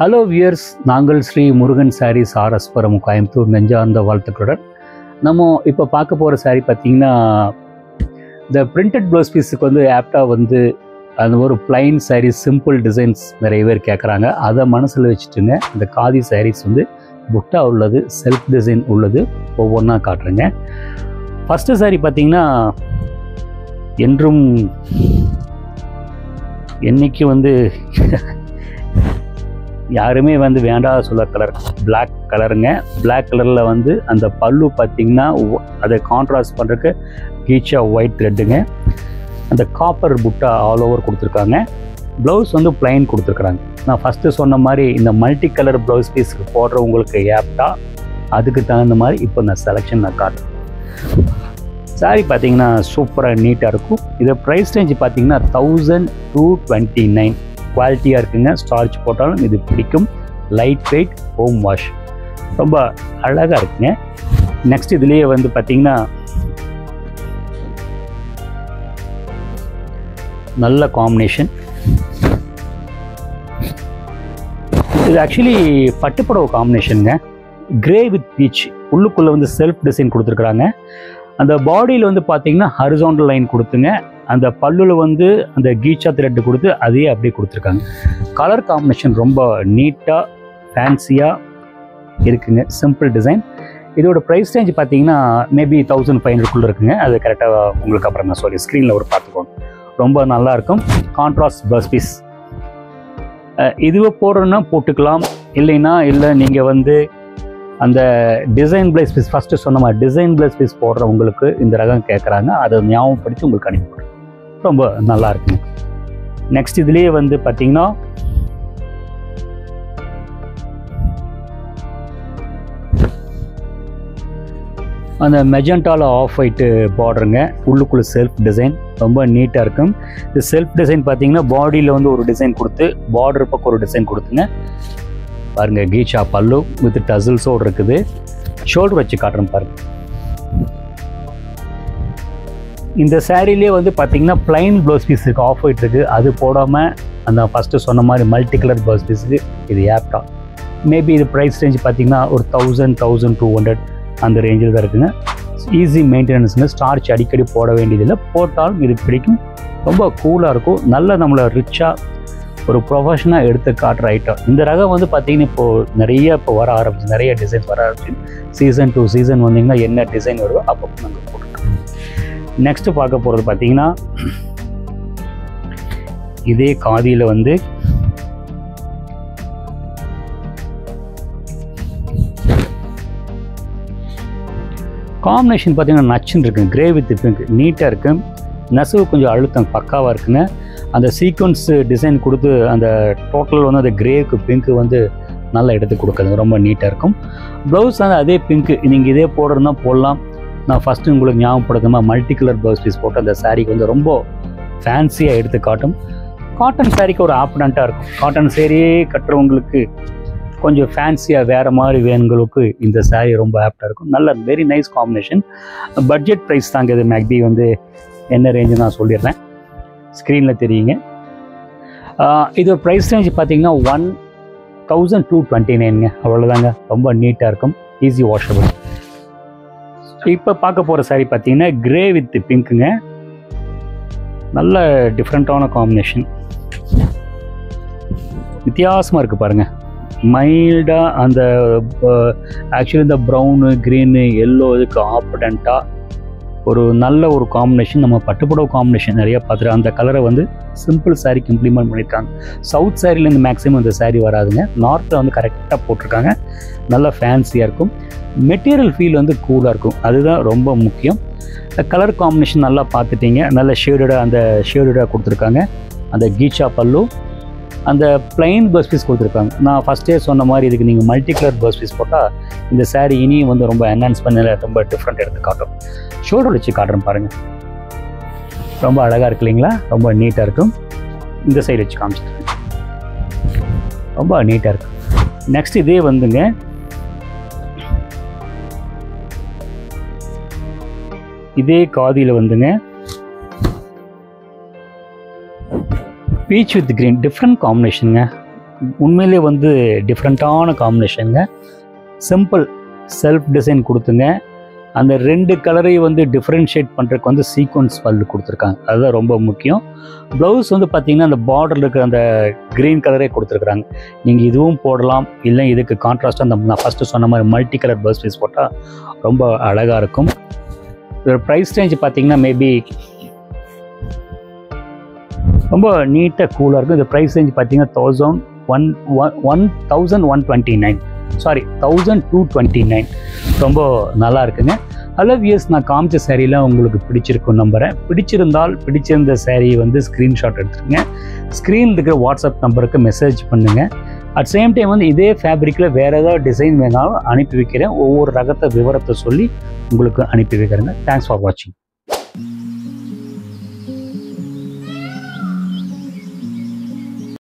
Hello wears, நாங்கள் ஸ்ரீ முருகன் சாரீஸ் ஆர்எஸ்புரம் கோயம்புத்தூர் நெஞ்சார்ந்த வாழ்த்துக்களுடன் நம்ம இப்போ பார்க்க போகிற சாரீ பார்த்திங்கன்னா இந்த பிரிண்டட் ப்ளவுஸ் பீஸுக்கு வந்து ஆப்டாக வந்து அந்த ஒரு பிளைன் சாரீஸ் சிம்பிள் டிசைன்ஸ் நிறைய பேர் கேட்குறாங்க. அதை மனசில் வச்சுட்டுங்க இந்த காதி சாரீஸ் வந்து புட்டா உள்ளது, செல்ஃப் டிசைன் உள்ளது, ஒவ்வொன்றா காட்டுறேங்க. ஃபஸ்ட்டு சாரீ பார்த்திங்கன்னா என்றும் என்னைக்கு வந்து யாருமே வந்து வேண்டாம் சொல்ல கலர் பிளாக் கலருங்க. பிளாக் கலரில் வந்து அந்த பல்லு பார்த்திங்கன்னா அதை கான்ட்ராஸ்ட் பண்ணுறதுக்கு கீச்சா ஒயிட் த்ரெட்டுங்க. அந்த காப்பர் புட்டா ஆல் ஓவர் கொடுத்துருக்காங்க. ப்ளவுஸ் வந்து பிளைன் கொடுத்துருக்குறாங்க. நான் ஃபஸ்ட்டு சொன்ன மாதிரி இந்த மல்டி கலர் ப்ளவுஸ் பீஸ்க்கு போடுறவங்களுக்கு ஏப்டா அதுக்கு தகுந்த மாதிரி இப்போ இந்த செலெக்ஷன் நான் காட்டுறேன். சாரீ பார்த்திங்கன்னா சூப்பராக நீட்டாக இருக்கும். இதை ப்ரைஸ் ரேஞ்சு பார்த்திங்கன்னா 1229. குவாலிட்டியாக இருக்குங்க. ஸ்டார்ச் போட்டாலும் இது பிடிக்கும். லைட் வெயிட், ஹோம் வாஷ், ரொம்ப அழகாக இருக்குங்க. நெக்ஸ்ட் இதுலேயே வந்து பார்த்திங்கன்னா நல்ல காம்பினேஷன். இது ஆக்சுவலி பட்டுப்புடவை காம்பினேஷனுங்க. கிரே வித் பீச், உள்ளுக்குள்ளே வந்து செல்ஃப் டிசைன் கொடுத்துருக்குறாங்க. அந்த பாடியில் வந்து பார்த்திங்கன்னா ஹரிசாண்டல் லைன் கொடுத்துங்க. அந்த பல்லுல வந்து அந்த கீச்சா த்ரெட்டு கொடுத்து அதையே அப்படியே கொடுத்துருக்காங்க. கலர் காம்பினேஷன் ரொம்ப நீட்டாக ஃபேன்சியாக இருக்குங்க. Simple design. இதோட ப்ரைஸ் ரேஞ்ச் பார்த்தீங்கன்னா மேபி 1500 இருக்குங்க. அது கரெக்டாக உங்களுக்கு அப்புறம் நான் சொல்லி ஸ்க்ரீனில் ஒரு பார்த்துக்கோங்க. ரொம்ப நல்லாயிருக்கும். Contrast blouse piece. இதுவே போடுறோன்னா போட்டுக்கலாம், இல்லைன்னா இல்லை நீங்கள் வந்து அந்த டிசைன் ப்ளவுஸ் பீஸ் ஃபஸ்ட்டு சொன்ன மாதிரி டிசைன் ப்ளவுஸ் பீஸ் போடுறவங்களுக்கு இந்த ரகம் கேட்குறாங்க. அதை ஞாபகப்படுத்தி உங்களுக்கு அனுப்பிவிடுறேன். ரொம்ப நல்லா இருக்குங்க. நெக்ஸ்ட் இதுலேயே வந்து பார்த்தீங்கன்னா அந்த மெஜெண்டாவில் ஆஃப் ஒயிட்டு பார்டருங்க. உள்ளுக்குள்ளே செல்ஃப் டிசைன் ரொம்ப நீட்டாக இருக்கும். இந்த செல்ஃப் டிசைன் பார்த்தீங்கன்னா பாடியில் வந்து ஒரு டிசைன் கொடுத்து பார்டர் பக்கம் ஒரு டிசைன் கொடுத்துங்க. பாருங்கள், கீச்சா பல்லு வித் டசில்ஸோடு இருக்குது. ஷோல்டர் வச்சு காட்டுறேன் பாருங்கள். இந்த சாரீலேயே வந்து பார்த்திங்கன்னா பிளைன் ப்ளவுஸ் பீஸுக்கு ஆஃப் ஒயிட் இருக்குது. அது போடாமல் அந்த ஃபஸ்ட்டு சொன்ன மாதிரி மல்டி கலர் ப்ளவுஸ் பீஸுக்கு இது ஆப்டா. மேபி இது ப்ரைஸ் ரேஞ்ச் பார்த்திங்கன்னா ஒரு 1200 அந்த ரேஞ்சில் தான் இருக்குங்க. ஈஸி மெயின்டெனன்ஸுங்க. ஸ்டார்ச் அடிக்கடி போட வேண்டியதில்லை. போட்டாலும் இது பிடிக்கும். ரொம்ப கூலாக இருக்கும். நல்ல நம்மளை ரிச்சாக ஒரு ப்ரொஃபஷனாக எடுத்து காட்டுற ஐட்டம். இந்த ரகம் வந்து பார்த்திங்கன்னா இப்போது நிறைய இப்போ வர ஆரம்பிச்சு, நிறைய டிசைன்ஸ் வர ஆரம்பிச்சு. சீசன் 2 சீசன் வந்திங்கன்னா என்ன டிசைன் வருதோ அப்போ நாங்கள் போட்டுருக்கோம். நெக்ஸ்ட்டு பார்க்க போகிறது பார்த்திங்கன்னா இதே காதியில் வந்து காம்பினேஷன் பார்த்திங்கன்னா நச்சுன்னு இருக்குங்க. கிரே வித் பிங்க் நீட்டாக இருக்கும். நெசவு கொஞ்சம் அழுத்தம் பக்காவாக இருக்குங்க. அந்த சீக்வன்ஸ் டிசைன் கொடுத்து அந்த டோட்டல் வந்து அந்த கிரேக்கு பிங்க்கு வந்து நல்லா எடுத்து கொடுக்குறது ரொம்ப நீட்டாக இருக்கும். ப்ளவுஸ் வந்து அதே பிங்க்கு. நீங்கள் இதே போடுறதுனா போடலாம். நான் ஃபஸ்ட்டு உங்களுக்கு ஞாபகப்படுத்துமா மல்டி கலர் ப்ளவுஸ் பீஸ் போட்டு அந்த சாரீக்கு வந்து ரொம்ப ஃபேன்சியாக எடுத்து காட்டும். காட்டன் சாரீக்கு ஒரு ஆப்டண்ட்டாக இருக்கும். காட்டன் சாரியே கட்டுறவங்களுக்கு கொஞ்சம் ஃபேன்சியாக வேறு மாதிரி வேணுங்களுக்கு இந்த சாரீ ரொம்ப ஆப்டாக இருக்கும். நல்ல very nice combination. Budget price தாங்க இது. மேக்பி வந்து என்ன ரேஞ்சு நான் சொல்லிடுறேன், ஸ்க்ரீனில் தெரியுங்க. இது ப்ரைஸ் ரேஞ்ச் பார்த்திங்கன்னா 1229ங்க. அவ்வளோதாங்க. ரொம்ப நீட்டாக இருக்கும். Easy washable. இப்போ பார்க்க போகிற சாரீ பார்த்தீங்கன்னா கிரே வித் பிங்க்குங்க. நல்ல டிஃப்ரெண்ட்டான காம்பினேஷன். வித்தியாசமாக இருக்குது பாருங்கள். மைல்டாக அந்த ஆக்சுவலி இந்த ப்ரௌனு க்ரீனு எல்லோ இதுக்கு ஆப்படண்ட்டாக ஒரு நல்ல ஒரு காம்பினேஷன். நம்ம பட்டுப்புடவை காம்பினேஷன் நிறைய பார்த்துட்டு அந்த கலரை வந்து சிம்பிள் சாரீக்கு இம்ப்ளிமெண்ட் பண்ணியிருக்காங்க. சவுத் சாரீலேருந்து மேக்ஸிமம் இந்த சாரீ வராதுங்க. நார்த்தில் வந்து கரெக்டாக போட்டிருக்காங்க. நல்லா ஃபேன்சியாக இருக்கும். மெட்டீரியல் ஃபீல் வந்து கூலாக இருக்கும். அதுதான் ரொம்ப முக்கியம். கலர் காம்பினேஷன் நல்லா பார்த்துட்டீங்க. நல்ல ஷேடடாக அந்த ஷேடடாக கொடுத்துருக்காங்க. அந்த கீச்சா பல்லு, அந்த பிளைன் ப்ளவுஸ் பீஸ் கொடுத்துருக்காங்க. நான் ஃபஸ்ட்டே சொன்ன மாதிரி இதுக்கு நீங்கள் மல்டி கலர் ப்ளவுஸ் பீஸ் போட்டால் இந்த சாரீ இனியும் வந்து ரொம்ப என்ஹான்ஸ் பண்ண ரொம்ப டிஃப்ரெண்ட் எடுத்து காட்டும். ஷோல்டர் வச்சு காட்டுறேன் பாருங்கள். ரொம்ப அழகாக இருக்கு இல்லைங்களா? ரொம்ப நீட்டாக இருக்கும். இந்த சைடு வச்சு காமிச்சிட்ருக்கேன். ரொம்ப நீட்டாக இருக்கும். நெக்ஸ்ட் இதே வந்துங்க இதே காதியில் வந்துங்க பீச் வித் கிரீன் டிஃப்ரெண்ட் காம்பினேஷனுங்க. உண்மையிலே வந்து டிஃப்ரெண்ட்டான காம்பினேஷனுங்க. சிம்பிள் செல்ஃப் டிசைன் கொடுத்துங்க. அந்த 2 கலரையும் வந்து டிஃப்ரென்ஷியேட் பண்ணுறதுக்கு வந்து சீக்வன்ஸ் பல்லு கொடுத்துருக்காங்க. அதுதான் ரொம்ப முக்கியம். ப்ளவுஸ் வந்து பார்த்திங்கன்னா அந்த பார்டரில் இருக்கிற அந்த க்ரீன் கலரே கொடுத்துருக்குறாங்க. நீங்கள் இதுவும் போடலாம், இல்லை இதுக்கு கான்ட்ராஸ்ட்டாக அந்த நான் ஃபஸ்ட்டு சொன்ன மாதிரி மல்டி கலர் ப்ளவுஸ் பீஸ் போட்டால் ரொம்ப அழகாக இருக்கும். இதோட ப்ரைஸ் ரேஞ்ச் பார்த்திங்கன்னா மேபி ரொம்ப நீட்டாக கூலாக இருக்கும். இந்த ப்ரைஸ் ரேஞ்ச் பார்த்திங்கன்னா 1229 ரொம்ப நல்லா இருக்குங்க. ஹலோ வியூஸ், நான் காமிச்ச சேரீலாம் உங்களுக்கு பிடிச்சிருக்குன்னு நம்புகிறேன். பிடிச்சிருந்த சேரீ வந்து ஸ்க்ரீன்ஷாட் எடுத்துருங்க. ஸ்க்ரீன் இருக்கிற வாட்ஸ்அப் நம்பருக்கு மெசேஜ் பண்ணுங்கள். அட் சேம் டைம் வந்து இதே ஃபேப்ரிக்கில் வேறு ஏதாவது டிசைன் வேணாலும் அனுப்பி வைக்கிறேன். ஒவ்வொரு ரகத்தை விவரத்தை சொல்லி உங்களுக்கு அனுப்பி வைக்கிறேங்க. தேங்க்ஸ் ஃபார் வாட்சிங்.